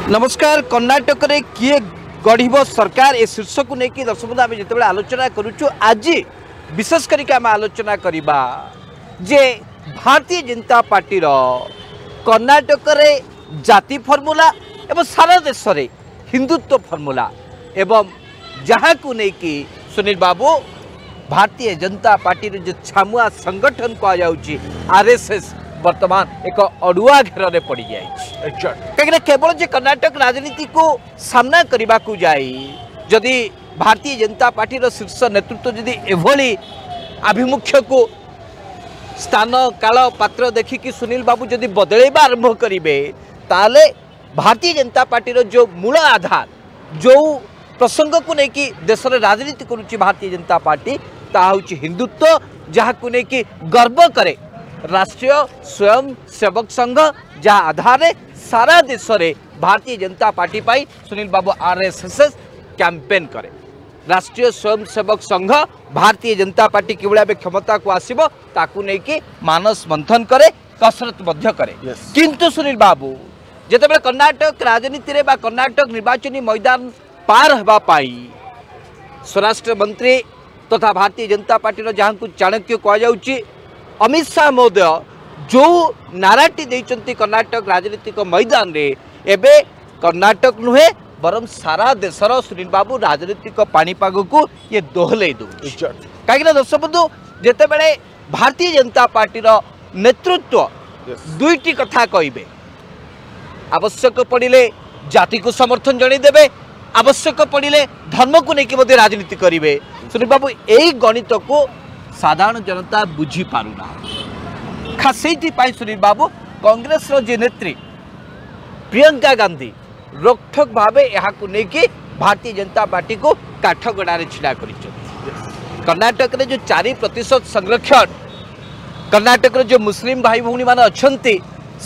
नमस्कार। कर्णाटक रे किए गढ़ सरकार ए शीर्षक नहीं कि दर्शक आम जिते आलोचना करुचु आज विशेष करके आम आलोचना करवा जे भारतीय जनता पार्टी कर्णाटक रे जाति फर्मुला एवं सारा देश रे हिंदुत्व फर्मुला एवं जहाँ को नहीं कि सुनील बाबू भारतीय जनता पार्टी जो छामुआ संगठन कहुच्छी आरएसएस वर्तमान एक अड़ुआ घेर में पड़ जाए कहीं केवल जे कर्णाटक राजनीति को सामना करने को जाए जदि भारतीय जनता पार्टी शीर्ष नेतृत्व जदि एभली आभिमुख्य को स्थान काल पात्र देखिकी सुनील बाबू जदि बदलैबा आरंभ करेंगे ताले भारतीय जनता पार्टी जो मूल आधार जो प्रसंग को लेकिन देश में राजनीति करुच्ची भारतीय जनता पार्टी ता हूँ हिंदुत्व जहाँ को लेकिन गर्व करे राष्ट्रीय स्वयं सेवक संघ जहाँ आधार सारा देश में भारतीय जनता पार्टी पाई सुनील बाबू आरएसएस कैंपेन करे। राष्ट्रीय स्वयं सेवक संघ भारतीय जनता पार्टी किभली भाव क्षमता को आसीबो ताकू नहीं कि मानस मंथन करे कसरत मध्य करे। किंतु सुनील बाबू जेतेबेले कर्णाटक राजनीति रे बा कर्णाटक निर्वाचनी मैदान पार होगा स्वराष्ट्र मंत्री तथा भारतीय जनता पार्टी जहाँ को चाणक्य कहुच्छी अमित शाह महोदय जो नाराटी देइचंती कर्णाटक राजनीतिक मैदान रे एबे कर्णाटक नुहे बरम सारा देशर सुनील बाबू राजनीतिक पाणीपाग को ये दोहले दो कहीं दर्शक बंधु जेतेबेले भारतीय जनता पार्टी नेतृत्व दुईटी कथा कहिबे आवश्यक पड़िले जाति को समर्थन जणैदेबे आवश्यक पड़िले धर्म को लेकिन राजनीति करेंगे। सुनील बाबू यही गणित को साधारण जनता बुझी पारुना खास से सुनील बाबू कांग्रेस रो जे नेत्री प्रियंका गांधी रोकठोक भावे यहाँ को लेकिन भारतीय जनता पार्टी को काठगड़ा छिड़ा कर कर्णाटक रे जो 4% संरक्षण कर्णाटक जो मुस्लिम भाई भौणी मान अच्छा से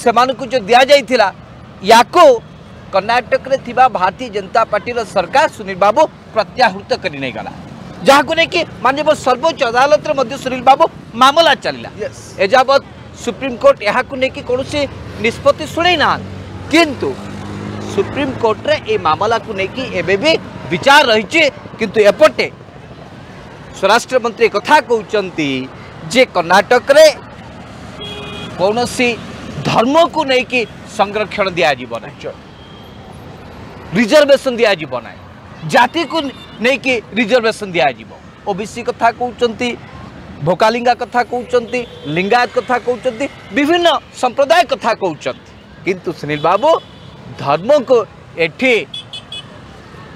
जो दि जाइथिला याको कर्णाटक रे थिबा भारतीय जनता पार्टी सरकार सुनील बाबू प्रत्याहृत कर नहीं गला जहाँ को लेकिन माननीय सर्वोच्च अदालत रे सुनील बाबू मामला चलला एजावत सुप्रीम कोर्ट यहाँ को लेकिन कौन निष्पत्ति शुणे ना किंतु सुप्रीम कोर्ट रे ए मामला को लेकिन एबे भी विचार रही किंतु एपटे स्वराष्ट्र मंत्री कथा कहते जे कर्णाटक रे कौन धर्म को लेकिन संरक्षण दिज्व ना रिजर्वेशन दिज्व ना जाति को लेकिन रिजर्वेशन दिज्व ओबीसी कथा कहते भोकालिंगा कथा कहते लिंगायत कथा कहते विभिन्न संप्रदाय कथा कहते किंतु सुनील बाबू धर्म को एठी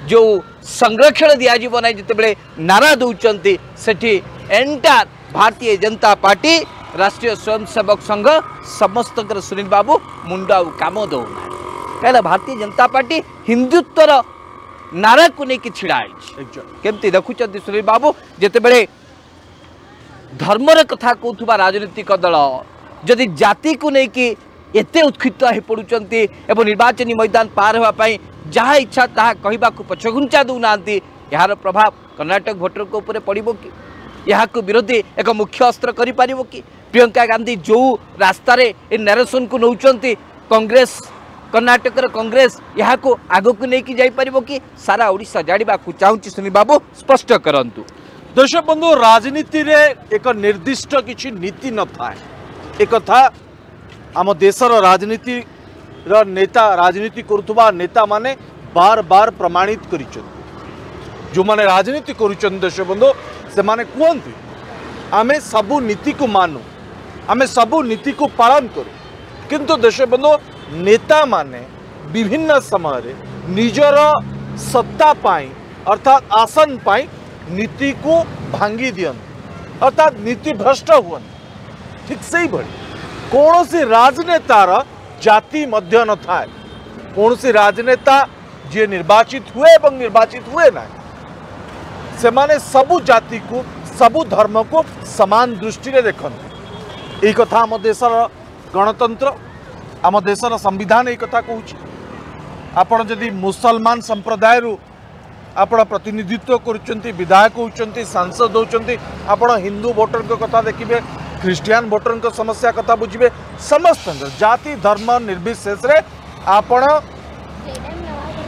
जो संरक्षण दिज्व ना जिते नारा दौरान सेठी एंटायर भारतीय जनता पार्टी राष्ट्रीय स्वयंसेवक संघ समस्त सुनील बाबू मुंडा काम दौना कह भारतीय जनता पार्टी हिंदुत्वर नारा को लेकिन छिड़ा केमती देखुं सुनील बाबू जिते धर्मर कथा कहूबा राजनीतिक दल जदि जाति को लेकिन एते उत्क्षिप्त हो पड़ुंट एवं निर्वाचनी मैदान पार होगापाई जहाँ इच्छा ता कहवा पछघुंचा दौना यार प्रभाव कर्णाटक भोटर को ऊपर पड़ो कि यहाँ को विरोधी एक मुख्य अस्त्र कर कि प्रियंका गांधी जो रास्तार नरेशन को नौकरी कांग्रेस कर्णाटक कांग्रेस यहाँ को आग को लेकिन जापर कि सारा ओडिशा जाना चाहूँगी सुनील बाबू स्पष्ट करंतु। दर्शक बंधु राजनीति रे एक निर्दिष्ट किसी नीति न थाए एक कथा आम देशर राजनीति नेता राजनीति करुवा नेता माने बार बार प्रमाणित कर जो माने राजनीति करुचन दर्शक बंधु से माने कहते आमे सबू नीति को मानु आमे सबू नीति को पालन करूँ किंतु दर्शक बंधु नेता माने विभिन्न समय रे निजर सत्ता पाई अर्थात आसन पाई नीति को भांगी दियंत अर्थात नीति भ्रष्ट हुआ ठीक से ही भली कौन सी राजनेतार जाति मध्य न थाए कौन सी राजनेता जे निर्वाचित हुए एवं निर्वाचित हुए ना से माने सबु जाति को सबु धर्म को समान दृष्टि रे देखते। यही कथा आम देशर गणतंत्र आम देशर संविधान यही कथा कहूँ आपण जदि मुसलमान संप्रदाय आपण प्रतिनिधित्व करुँच विधायक होती सांसद होती आपण हिंदू भोटर कथा देखिए ख्रीस्टियान भोटर समस्या कथा बुझे समस्त जाति धर्म निर्विशेष आपण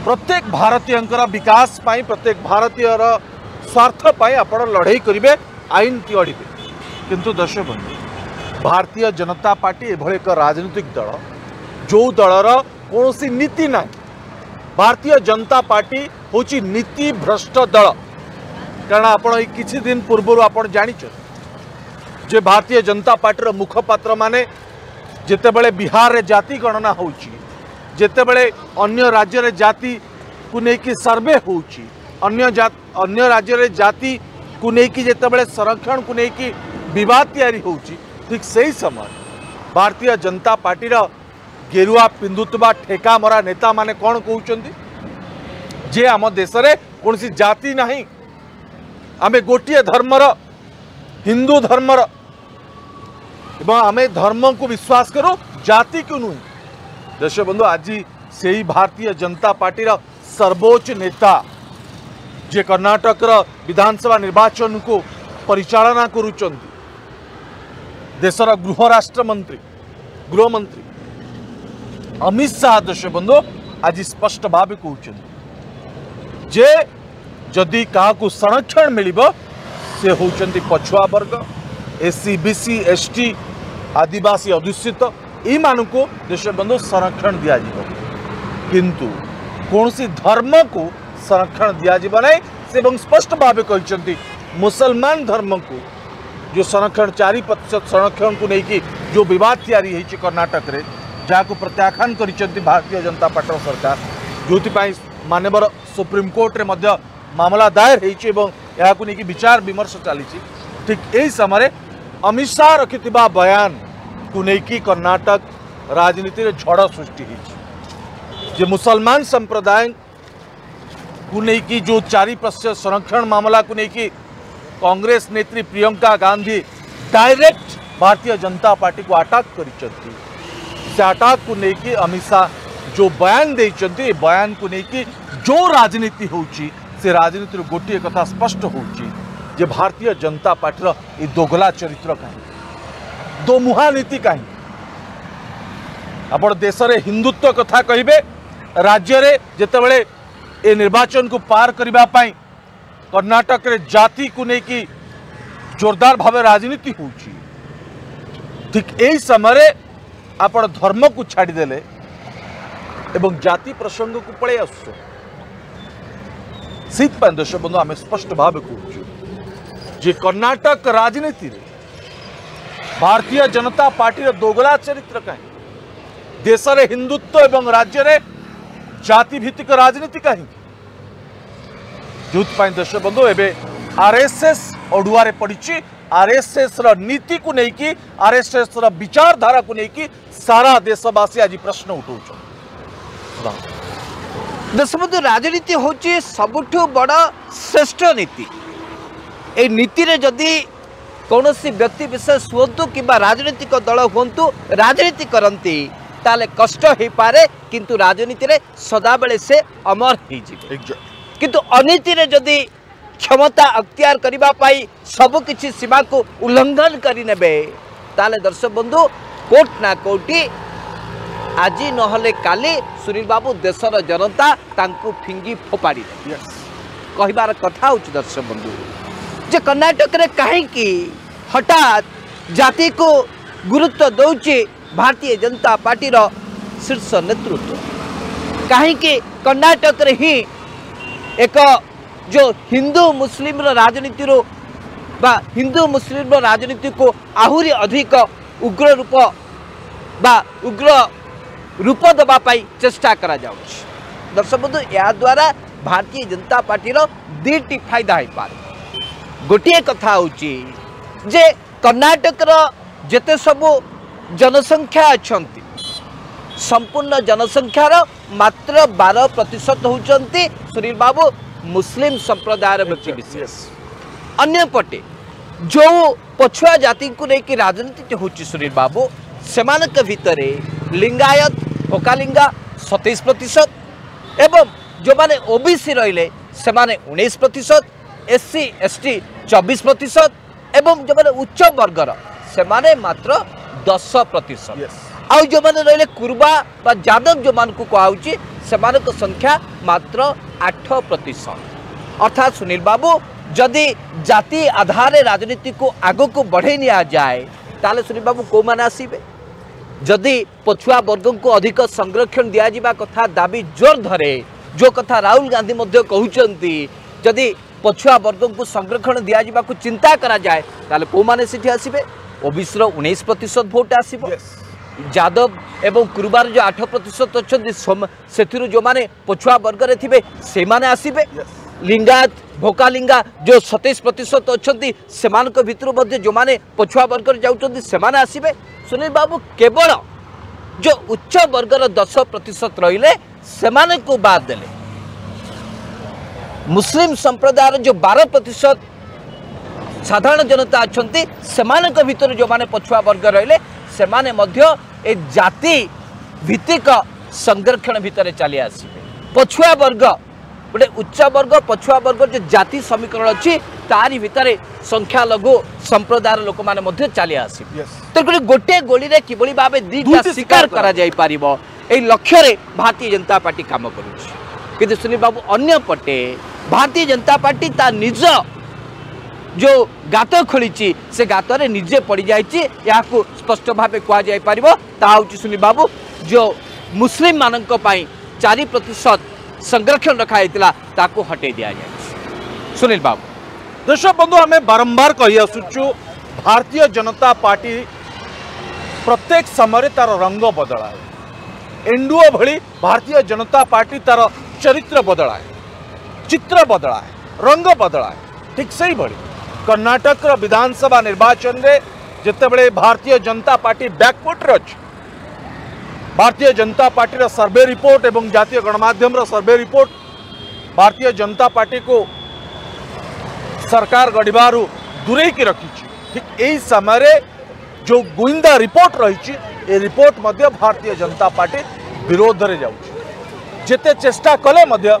प्रत्येक भारतीय विकास पाई प्रत्येक भारतीय स्वार्थ पाई आपण लड़ाई करेंगे आईन गढ़े किंतु दर्शक बंधु भारतीय जनता पार्टी एभली एक राजनीतिक दल जो दलर कौन नीति ना भारतीय जनता पार्टी हूँ नीति भ्रष्ट दल कारण आपण किछि दिन पूर्व आप जे भारतीय जनता पार्टी मुखपात्र माने जितेबले बिहार रे जाति गणना होउची जितेबले अन्य राज्य रे जाति को लेकिन सर्वे होउची अन्य राज्य रे जाति को लेकिन जितेबले संरक्षण को लेकिन विवाद तैयारी होउची ठीक सही समय भारतीय जनता पार्टी रा गेरुआ पिंधुतबा ठेका मरा नेता माने कौन कहउचंदी जे आम देश रे कोनसी जाति नहीं आमे गोटिए धर्मर हिंदू धर्मर एवं आमे धर्म को विश्वास करो जाति को नुह दर्शक बंधु आज से ही भारतीय जनता पार्टी रा सर्वोच्च नेता जे कर्नाटक विधानसभा निर्वाचन को परिचालना करुचंती देशर गृह राष्ट्र मंत्री गृहमंत्री अमित शाह दर्शक बंधु आज स्पष्ट भाव कहते जे जदि क्या संरक्षण मिल से होचंती पछुआ वर्ग एससी बीसी एसटी आदिवासी अधुषित को देश बंधु संरक्षण दि किंतु कौन सी धर्म को संरक्षण दिज्व ना से स्पष्ट भाव कहते मुसलमान धर्म को जो संरक्षण 4% संरक्षण को लेकिन जो विवाद तैयारी कर्नाटक रे जहाँ प्रत्याख्यान कर भारतीय जनता पार्टी सरकार जो मानवर सुप्रीम कोर्ट रे मध्य मामला दायर हो विचार विमर्श चली ठीक यही समय अमित शाह रखि बयान को लेकिन कर्नाटक राजनीति रे झड़ सृष्टि जे मुसलमान संप्रदाय को लेकिन जो 4% संरक्षण मामला को लेकिन कांग्रेस नेत्री प्रियंका गांधी डायरेक्ट भारतीय जनता पार्टी को अटैक कर अटैक को लेकिन अमित शाह जो बयान देते बयान को लेकिन जो राजनीति होची से राजनीति गोटे कथा स्पष्ट होची जे भारतीय जनता पार्टी ये दोगला चरित्र कहीं दो मुहा नीति कहीं आपण देश रे हिंदुत्व कथा कहिबे राज्य रे जेतेबेले ए निर्वाचन को पार करबा पाई कर्नाटक रे जाति को लेकिन जोरदार भाव राजनीति होची ठीक यही समय आपण धर्म को छाड़देले एवं जाति प्रसंग को पड़े आस दर्शक बंधु आम स्पष्ट भाव कहूँ जे कर्नाटक राजनीति रे भारतीय जनता पार्टी रो दोगला चरित्र कहीं देश रे हिंदुत्व एवं राज्य रे जाति भित्तिक राजनीति कहीं जो दर्शक बंधु एवं आरएसएस अड़ुआरे पड़ी आरएसएस रो नीति को लेकिन आरएसएस रो विचारधारा को लेकिन सारा देशवासी आज प्रश्न उठाउछन देशबंधु राजनीति होची सबुठु बड़ श्रेष्ठ नीति ए नीति रे जदि कौन सी व्यक्ति विशेष हुंतु कि राजनीतिक दल हुंतु राजनीति करती ताले कष्ट हो पारे किंतु राजनीति रे सदा बेले से अमर हो जिवे किंतु अनीति रे जदि क्षमता अख्तियार करबा पाई सब किछि सीमा को उल्लंघन करि नेबे ताले दर्शक बंधु कोट ना कोटी आज नहले काली सुनील बाबू देशर जनता तांकु फिंगी फोपाड़ी कहबार कथा होची दर्शक बंधु जे कर्नाटक रे कहीं हठात जाति को गुरुत्व दौची भारतीय जनता पार्टी रो शीर्ष नेतृत्व कहीं कर्नाटक रे ही एक जो हिंदू मुस्लिम राजनीति रो बा हिंदू मुस्लिम राजनीति को आहुरी अधिक उग्र रूप बा उग्र रूप दवाई चेष्टा करा जाउछ दर्शक बंधु या द्वारा भारतीय जनता पार्टी रो दुईटी फायदा हो पारे गोटे कथा होची जे कर्नाटक रो जेते सबु जनसंख्या अछंती संपूर्ण जनसंख्यार मात्र 12% होचंती सुनील बाबू मुस्लिम संप्रदायर व्यक्ति विशेष अन्य पटे जो पछुआ जाति को लेकिन राजनीति होची सुनील बाबू सेमानक भितरे लिंगायत फोकालिंगा 27% एवं जो माने ओबीसी रहिले सेमाने 19%, एससी एसटी 24% एवं जो माने उच्च वर्गर सेमाने मात्र 10%। आउ जो माने रहिले कुर्बा बा यादव जो मान को कहउची सेमानक संख्या मात्र 8%। अर्थात सुनील बाबू जदि जाति आधार राजनीति को आग को बढ़े निया जाए ताले सुनील बाबू को माने आसीबे जदि पछुआ वर्ग को अधिक संरक्षण दिया जिबा कथा दाबी जोर धरे जो कथा राहुल गांधी मध्य कहउचंती जदि पछुआ वर्ग को संरक्षण दिया जिबा को चिंता करा जाए ताले को माने सिठी आसीबे ओबीसी रो 19% वोट आसीबो यादव एवं कुरुबार जो 8% अच्छा से जो माने पछुआ वर्ग रे थिबे से माने आसीबे लिंगायत भोका लिंगा जो 27% अच्छा से भितर जो माने पछुआ वर्ग रे जाउचंती से माने आसीबे सुनील बाबू केवल जो उच्च वर्गर 10% रहिले से माने को बाद देले मुस्लिम संप्रदाय जो 12% साधारण जनता अच्छा से भितर जो माने पछुआ वर्ग रहिले से माने मध्य ए जाति भित्तिक संरक्षण भितर चली आसिबे पछुआ वर्ग गोटे उच्च वर्ग पछुआ वर्ग जो जाति समीकरण अच्छी तारी भितर संख्या लघु संप्रदाय लोक माने मध्य चली आसिबे तेणुकरी गोटे गोली रे किबळी भाबे दीटा शिकार करा जाई पारिबो एई लक्ष्य रे भारतीय जनता पार्टी काम करूछि किंतु सुनील बाबू अन्य पटे भारतीय जनता पार्टी ता निज जो गात खोली से गात रे निजे पड़ जा स्पष्ट भाव कह सुनील बाबू जो मुस्लिम मानक 4% संरक्षण रखाई ताको हटे दिया जाए सुनील बाबू दर्शक बंधु आम बारंबार कही आसुचु भारतीय जनता पार्टी प्रत्येक समय तार रंग बदलाए एंडुओ भली भारतीय जनता पार्टी तार चरित्र बदलाए चित्र बदलाए रंग बदलाए ठीक से ही भली कर्नाटक विधानसभा निर्वाचन रे जितेबले भारतीय जनता पार्टी बैकफुट रे अछि भारतीय जनता पार्टी रा सर्वे रिपोर्ट एवं जातीय गणमाध्यम रा survey report Bharatiya Janata party को सरकार गढ़िबारु दूरे की रखी ठीक यही समय रे जो गुइंदा रिपोर्ट रही ए रिपोर्ट मध्य भारतीय जनता पार्टी विरोध रे जाउछि जेते चेष्टा कले मध्य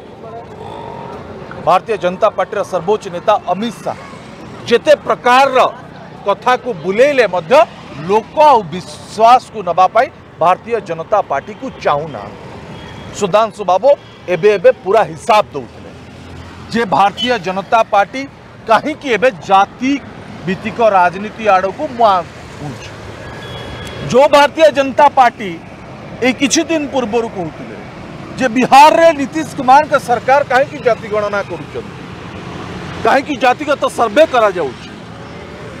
भारतीय जनता पार्टी रा सर्वोच्च नेता अमित शाह जेते प्रकार कथा को बुलेले मध्य लोक विश्वास को नबा पाई भारतीय जनता पार्टी को चाहूना सुधांशु बाबू एबे एबे पूरा हिसाब दौले जे भारतीय जनता पार्टी कहीं की एबे जाति भित्तिक राजनीति आड़ को मुआ जो भारतीय जनता पार्टी ए किछि दिन पूर्व कहते जे बिहार रे नीतीश कुमार का सरकार कहीं की जाति गणना करुछन कहीं की जातिगत सर्वे करा जाउछि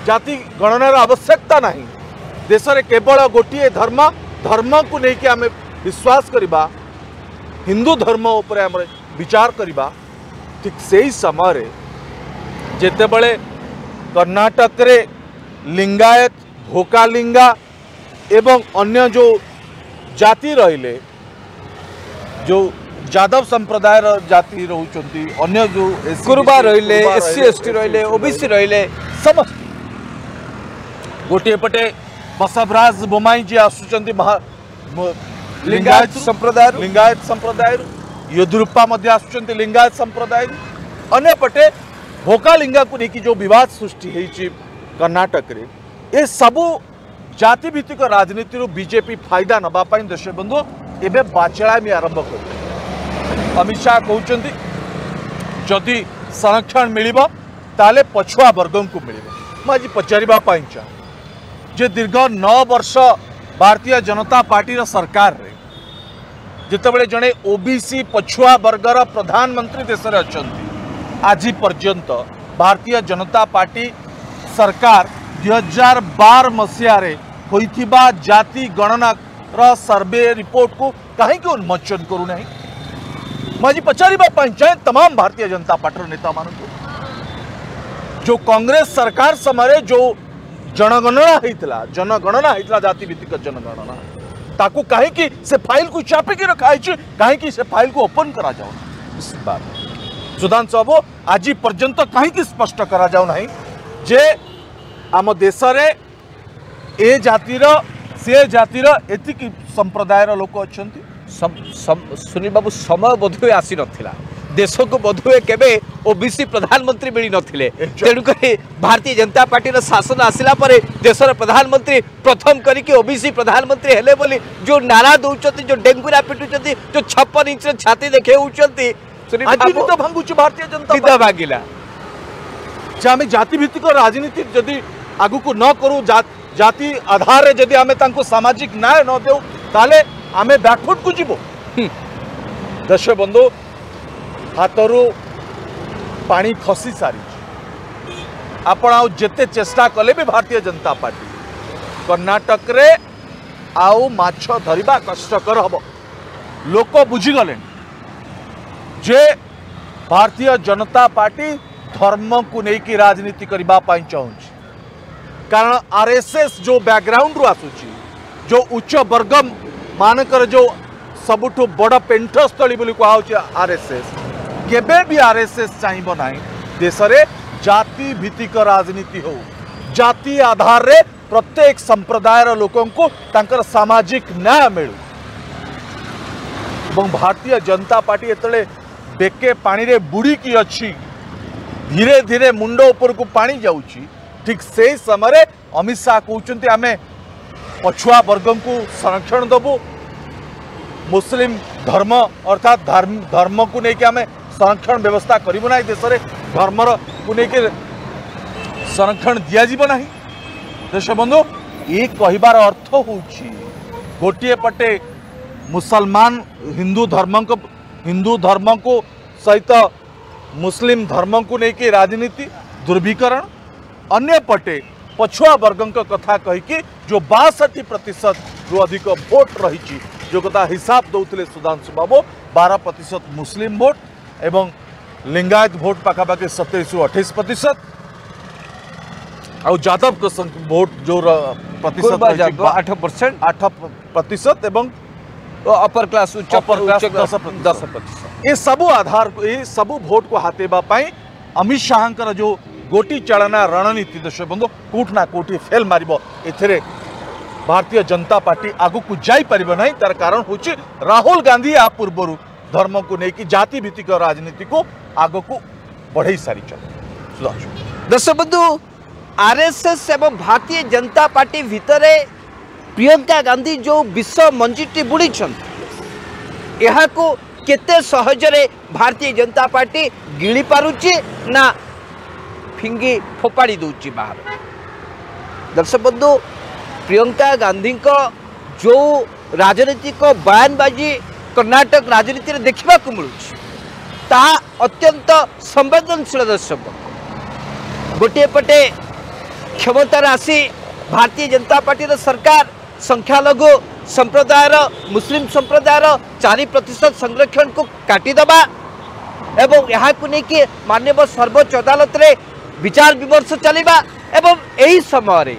जाति गणनार आवश्यकता नहीं देश रे केवल गोटे धर्म धर्म को लेकिन आम विश्वास करवा हिंदू धर्म उपरे आम विचार करवा ठीक से ही समय जेतेबले कर्नाटक रे लिंगायत भोका लिंगा एवं अन्य जो जाति रहिले जो यादव संप्रदाय जाति रहउचंती अन्य जो कुरुबा रहिले एससी एसटी रहिले ओबीसी रहिले समस्त गोटे पटे बसवराज बोमाई जी आसुचंती लिंगायत संप्रदाय येदुरप्पा मध्य आसुचंती लिंगायत संप्रदाय अन्य पटे भोका लिंगा को लेकिन जो विवाद सृष्टि होइछि कर्नाटक रे ए सबु जाति भित्तिक राजनीति बीजेपी फायदा नबा पाई दर्शक बंधु एबे बाचेलामी आरंभ कर अमित शाह कहउचंती जदि संरक्षण मिलिबो ताले पछुआ वर्गों को मिलिबो म आज पचारिबा पाई चाह जे दीर्घ 9 वर्ष भारतीय जनता पार्टी रा सरकार रे जितेबले जड़े ओबीसी पछुआ वर्गर प्रधानमंत्री देश रे अछंती आज पर्यंत भारतीय जनता पार्टी सरकार 2012 मसीह होइथिबा जाति गणना रा सर्वे रिपोर्ट को कहीं के उन्मोचन करू नहीं मजी पचारिबा चाहे तमाम भारतीय जनता पार्टी नेता मान जो कांग्रेस सरकार समय जो जनगणना होता जाति भित्तिक जनगणना ताकू कहीं की से फाइल को चापिकी रखा कहीं की से फाइल को ओपन करा जाओ सुधांशु बाबू आज पर्यंत कहीं की स्पष्ट करा जाओ नहीं जे आम देश रे ए जातिर से जातिर एतिक संप्रदायर लोक अच्छा सुनील बाबू समय बोध आसी नथिला देश को बोधुए केबे ओबीसी प्रधानमंत्री मिली नथिले तेणुक भारतीय जनता पार्टी शासन आसिला परे देशर प्रधानमंत्री प्रथम करके ओबीसी प्रधानमंत्री हेले बोली जो नारा दौरान जो डेंगुरा पिटुंट जो 56 इंच छाती देखे तो भांगुची भारतीय जनता भागिला आम जाति भित्तिक राजनीति जदि आगु को न करूँ जाति आधार जदि आम सामाजिक न्याय न देऊ ताले आम बैकफुट को जीवो दर्शक बंधु हाथरू पानी खसी सारी आपण आउ जेते चेष्टा कले भी भारतीय जनता पार्टी कर्नाटक रे आउ माछ धरिबा कष्टकर हबो लोक बुझीगले जे भारतीय जनता पार्टी धर्म को लेकिन राजनीति करबा पाई चाहूँ कारण आरएसएस जो बैकग्राउंड रु आसुची जो उच्च वर्ग मानकर जो सबुठु बड़ पेंठस्थली बोली कहुचे आरएसएस केबे भी आरएसएस चाहिए ना देश में जाति भित्तिक राजनीति हो जाति आधार रे प्रत्येक संप्रदायर लोकों को तांकर सामाजिक न्याय मिलू और भारतीय जनता पार्टी एतले बेके पानी रे बुड़ी की अच्छी धीरे धीरे मुंड ऊपर को पानी जाऊँगी ठीक से समय अमित शाह कहते आम पछुआ वर्ग को संरक्षण दबू मुस्लिम धर्म अर्थात धर्म को लेकिन आम संरक्षण व्यवस्था करूँ ना देश में धर्म को लेकिन संरक्षण दिज्व ना देश बंधु ये कहबार अर्थ हूँ गोटे पटे मुसलमान हिंदू धर्म को सहित मुस्लिम धर्म को लेकिन राजनीति दुर्वीकरण अन्य पटे पछुआ वर्ग कथा कहीकि जो 62% रु अधिक भोट रही जो कथा हिसाब दौले सुधांशु बाबू 12% मुस्लिम भोट एवं लिंगायत भोट पाखापाखि 27 रु 28% और यादव भोट जो प्रतिशत 8% एवं अपर क्लास अपर क्लास 10%। ये सबू आधार ये सबू भोट को हाथेबा अमित शाह जो गोटी चालना रणनीति दर्शक बंधु कोठना कोठी फेल मारिबो एथिरे भारतीय जनता पार्टी आगु को जाई परिबो नहीं तार कारण होची राहुल गांधी आ पूर्वरु धर्म को लेकिन जाति भित्तिक राजनीति को आगु को बढ़ाई सारी चल दर्शक बंधु आरएसएस एवं भारतीय जनता पार्टी भितरे प्रियंका गांधी जो विश्व मंजिटी बुड़ी यहाँ को केते सहजरे भारतीय जनता पार्टी गिली पारुची ना फिंगी फोपाड़ी दूची बाहर दर्शक बंधु प्रियंका गांधी को जो राजनीतिक बयानबाजी कर्नाटक राजनीति में देखा मिलूँ ता अत्यंत संवेदनशील दर्शक गोटे पटे क्षमतार आसी भारतीय जनता पार्टी सरकार संख्यालघु संप्रदायर मुस्लिम संप्रदायर 4% संरक्षण को काटिदबा एवं यहाँ को लेकिन माननीय सर्वोच्च अदालत रे विचार विमर्श चलवा एवं यही समय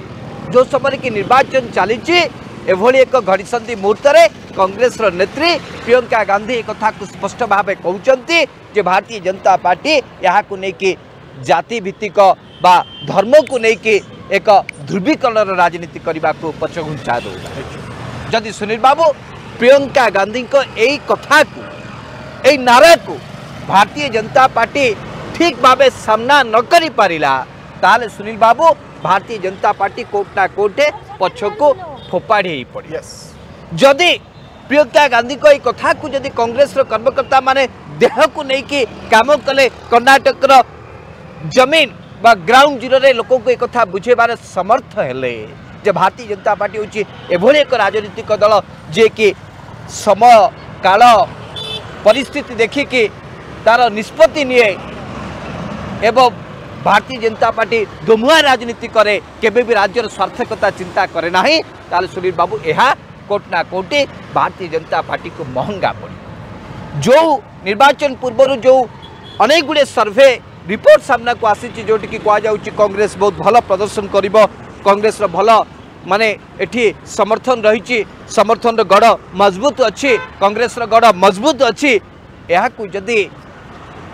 जो समय कि निर्वाचन चली एभली एक घड़ीसंधि मुहूर्त में कांग्रेस नेत्री प्रियंका गांधी एक कथा को स्पष्ट भाव कहते जे भारतीय जनता पार्टी यहाँ को लेकिन जाति भित्तिक बा धर्म को लेकिन एक ध्रुवीकरण राजनीति करने को पछघुंचा दो जदि सुनील बाबू प्रियंका गांधी को यही कथा को यही नारा को भारतीय जनता पार्टी ठीक भाव सामना न करि पारिला ताले सुनील बाबू भारतीय जनता पार्टी कोटना कोटे पछ को फोपाड़ी पड़ी जदि प्रियंका गांधी को यही कथा को जदि कांग्रेस कर्मकर्ता माने देह को लेकिन काम कले कर्नाटक जमीन बा ग्राउंड जीरो रे लोक को एक कथा बुझेबार समर्थ हेले जे भारतीय जनता पार्टी होची एभली एक राजनीतिक दल जे कि समय काल परिस्थिति देखिकी तार निष्पत्ति निए एवं भारतीय जनता पार्टी दोमुआ राजनीति करे केबे भी राज्यर स्वार्थकता चिंता करे नाही ताले सुनील बाबू यह कोटना कोटे भारतीय जनता पार्टी को महंगा पड़ी जो निर्वाचन पूर्व जो अनेक गुड़े सर्वे रिपोर्ट सामना को आसी जोटि कि कहुच्छी कांग्रेस बहुत भल प्रदर्शन करिबो कांग्रेस भल माने एठी समर्थन रही समर्थन गढ़ मजबूत अच्छी कांग्रेस गढ़ मजबूत अच्छी यहाँ जदि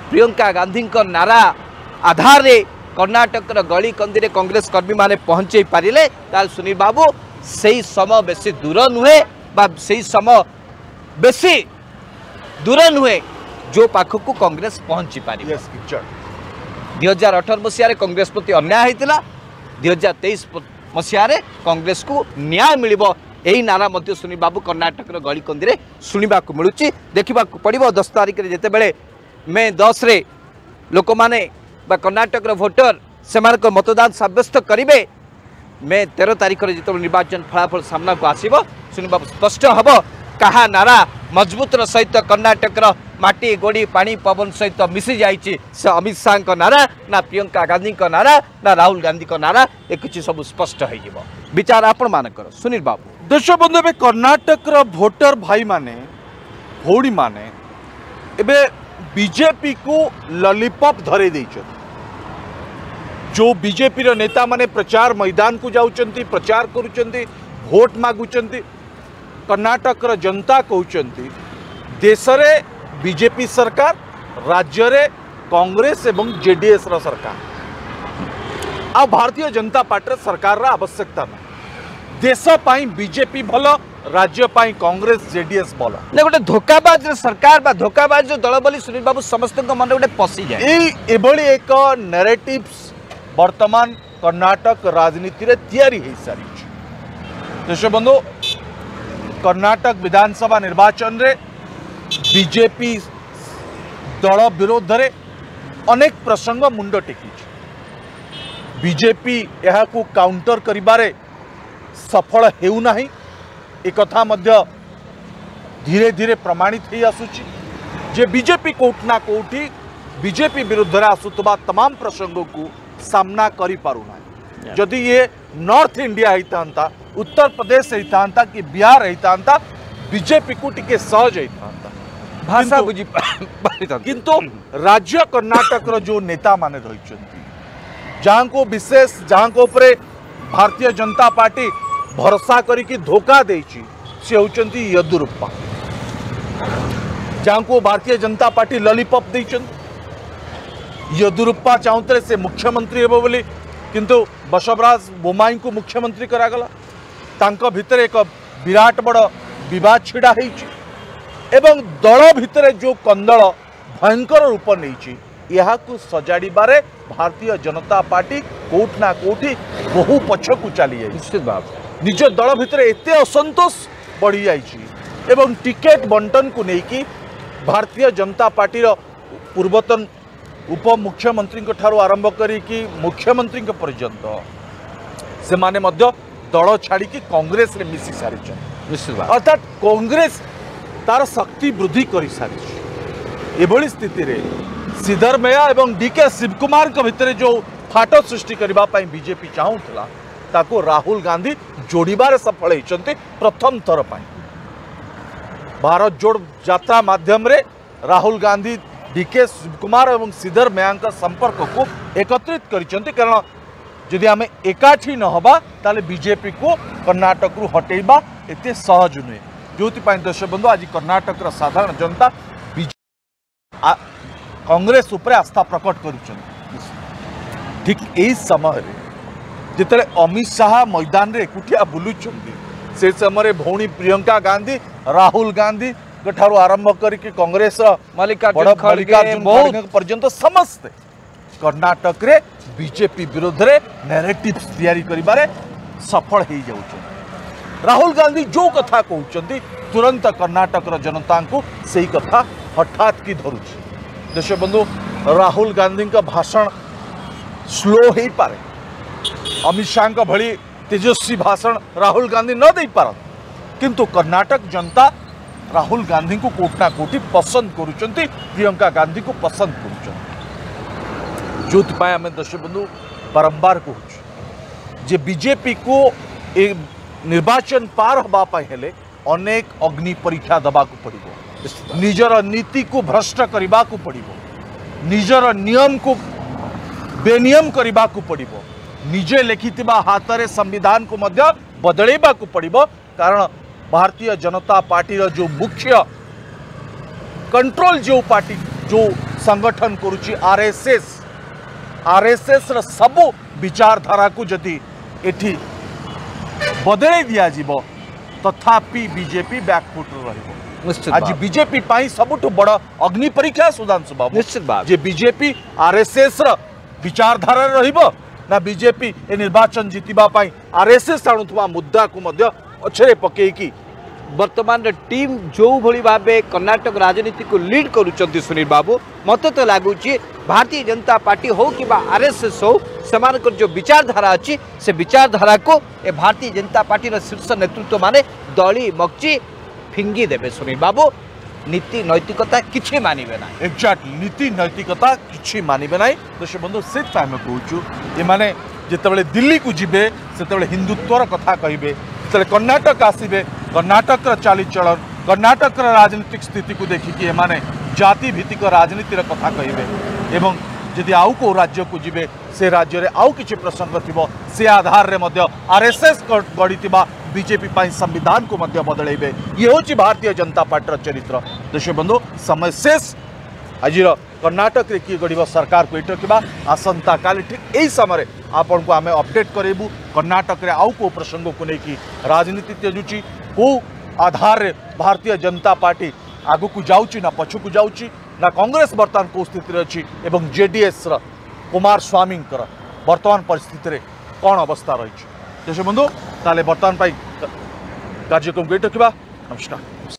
प्रियंका गांधी नारा आधार रे कर्नाटक गली कंदी रे कांग्रेस कर्मी माने पहुंचे पारिले ताल सुनील बाबू सही समय बेसी दूर नुहे बा सही समय बेसी दूर नुहे जो पाखक कांग्रेस पहुंची पारी। Yes, sure. 2018 मसीह कांग्रेस प्रति अन्याय होता 2023 मसीह कांग्रेस को न्याय मिल यही नारा सुनी बाबू कर्णाटक गली कंदी में शुणा मिलूँ देखा पड़ो 10 तारिख में जिते मे 10 रे लोक मैंने कर्णाटक भोटर से मतदान सब्यस्त करेंगे मे 13 तारिख में जो निर्वाचन फलाफल सामना को आसो शुणा स्पष्ट हम कहा नारा मजबूत सहित कर्णाटक माटी गोड़ी पानी पवन सहित मिसी जाइए से अमित शाह नारा ना प्रियंका गांधी नारा ना राहुल गांधी नारा ये किसी सब स्पष्ट हो विचार आपण मानकर सुनील बाबू। दर्शक बंधु ए कर्णाटक भोटर भाई माने भौणी माने एबे बीजेपी को लॉलीपॉप धरे देइछन। जो बीजेपी रो नेता माने प्रचार मैदान को जाउचंती प्रचार करूचंती भोट मागुचंती कर्णाटक रो जनता कहउचंती देश रे बीजेपी सरकार राज्य रे कांग्रेस एवं जेडीएस रो सरकार आ भारतीय जनता पार्टी सरकार रा आवश्यकता ना देश पाई बीजेपी भल राज्य पाई कांग्रेस जेडीएस भल ना गोटे धोखाबाज सरकार बा धोखाबाज दल बोली सुनील बाबू समस्त मन गोटे पशि जाए एभली एक नैरेटिव्स वर्तमान कर्णाटक राजनीति रे तैयारी हो सारी। दर्शक बंधु कर्णाटक विधानसभा निर्वाचन रे बीजेपी दल विरोध रे अनेक प्रसंग मुंड टेकी बीजेपी यह काउंटर करिबारे सफल हेउना ही एक कथा मध्य धीरे धीरे प्रमाणित हो आसुची जे बीजेपी कोठना कोठी बीजेपी विरुद्ध आसुतबा तमाम प्रसंग को सामना करि पारुना। जदि ये नॉर्थ इंडिया होता उत्तर प्रदेश होता कि बिहार होता बीजेपी को टिके सहज होता भाषा बुझी किंतु राज्य कर्णाटक रो जो नेता माने रही जहाँ को विशेष जहाँ को उपरे भारतीय जनता पार्टी भरोसा करिकी धोखा देछि से होचंती येदुरप्पा जहाँ को भारतीय जनता पार्टी लॉलीपॉप देछन येदुरप्पा चाहते से मुख्यमंत्री हेबो बोली किंतु बसवराज बोम्मई को मुख्यमंत्री करागला तांको भितर एक विराट बड़ विवाद छिड़ा होइछि एवं दल भितर जो कंदल भयंकर रूप नहीं यह सजाड़े भारतीय जनता पार्टी कोठना कोठी बहु पछकू चली जाए निश्चित भाव निज दल भितर एते असंतोष बढ़ी जाइए एवं टिकेट बंटन को लेकिन भारतीय जनता पार्टी पूर्वतन उप मुख्यमंत्री ठारू आरंभ करी मुख्यमंत्री पर्यंत से माने मध्य दल छाड़ी कांग्रेस रे मिसी सारी निश्चित भाव अर्थात कांग्रेस तार शक्ति वृद्धि कर सारी एभली स्थिति रे सिद्धरमैया एवं डीके शिवकुमार भितर जो फाट सृष्टि करने बीजेपी चाहूला ताको राहुल गांधी जोड़बार सफल होती प्रथम थर पर भारत जोड़ यात्रा माध्यम रे राहुल गांधी डीके शिवकुमार एवं सिद्धरमैया संपर्क को एकत्रित कर कारण जदि आम एकाठी नहबा ताले बीजेपी को कर्णाटक रु हटेबा एते सहज नुहे जो दर्शक बंधु आज कर्णाटक साधारण जनता कांग्रेस उपर आस्था प्रकट कर ठीक यही समय जिते अमित शाह मैदान रे एकुटिया बुलुचंदी से समय भौणी प्रियंका गांधी राहुल गांधी ठारू आरंभ करके कांग्रेस मल्लिकार्जुन पर्यंत समस्ते कर्णाटक रे बीजेपी विरोध रे नैरेटिव्स तैयारी करिबारे सफल हो जाउछन। राहुल गांधी जो कथा कहउछंती तुरंत कर्णाटक रो जनता को सही कथा हठात की धरुछि। दर्शक बंधु राहुल गांधी का भाषण स्लो हो पारे अमित शाह भली तेजस्वी भाषण राहुल गांधी न दे पारत किंतु कर्णाटक जनता राहुल गांधी को कोटना कोटी पसंद करुचंती प्रियंका गांधी को पसंद करुचंती जो आम दर्शक बंधु बारंबार कहूँ जे बीजेपी को निर्वाचन पार हवापाई हेले अनेक अग्नि परीक्षा दबाकू पड़िबो निजर नीति को भ्रष्ट करने को पड़िबो निजर नियम को बेनियम करने को पड़िबो निजे लिखिथिबा हाथ संविधान को मध्य बदलैबा को पड़िबो कारण भारतीय जनता पार्टी जो मुख्य कंट्रोल जो पार्टी जो संगठन करुची आरएसएस र सबु विचारधारा को जदि एठी बदलै दिया जीवो तथापि बीजेपी बैकफुट रहिबो निश्चित आज भाव। बीजेपी पाई सबुठ बड़ अग्नि परीक्षा सुधांशु बाबू निश्चित भाव। जे बीजेपी आरएसएस र विचारधारा रहिबो ना बीजेपी ए निर्वाचन जीतिबा पाई आरएसएस आणुथुवा मुद्दा को मध्य अछरे पकेई की वर्तमान टीम जो भली भावे कर्नाटक राजनीति को लीड करुचंती सुनील बाबू मत तो लगुच भारतीय जनता पार्टी हो कि आरएसएस हो सेमानकर जो विचारधारा अच्छी से विचारधारा को ए भारतीय जनता पार्टी शीर्ष नेतृत्व माने दली मक्ची फिंगी देवे सुनील बाबू नीति नैतिकता किछि मानिबे ना एक्जाक्ट नीति नैतिकता किछि मानिबे नाही दर्शक बंधु से आम कहूँ ये माने जितेबाला दिल्ली को जीवे से हिंदुत्वर कथा कहे जिते कर्णाटक आसबे कर्णाटक चालीचलन कर्णाटक राजनीतिक स्थिति को देखिकी एमाने जाति भित्तिक राजनीतिर कथा कहे एवं जदि आउ को राज्य को जीवे से राज्य रे आउ किछि प्रसंग थिबो से आधार रे मध्य आरएसएस गढ़िथिबा बीजेपी पाई संविधान को मध्य बदलैबे ये होछि भारतीय जनता पार्टी चरित्र दर्शक बंधु समय शेष आज कर्णाटक रे किए गढ़ सरकार को एटकिबा आसंता काली ठीक यही समय आपन को आमे अपडेट करेबू कर्णाटक रे आउ को प्रसंग को लेकिन राजनीति तेजुची को आधार रे भारतीय जनता पार्टी आगु को जाउची ना पछु को जाउची ना कांग्रेस वर्तमान को स्थिति अच्छी एवं जेडीएस रा कुमार स्वामी वर्तमान परिस्थिति रे कौन अवस्था रही दर्शक बंधु ताले वर्तमान कार्यक्रम को एटकिबा नमस्कार।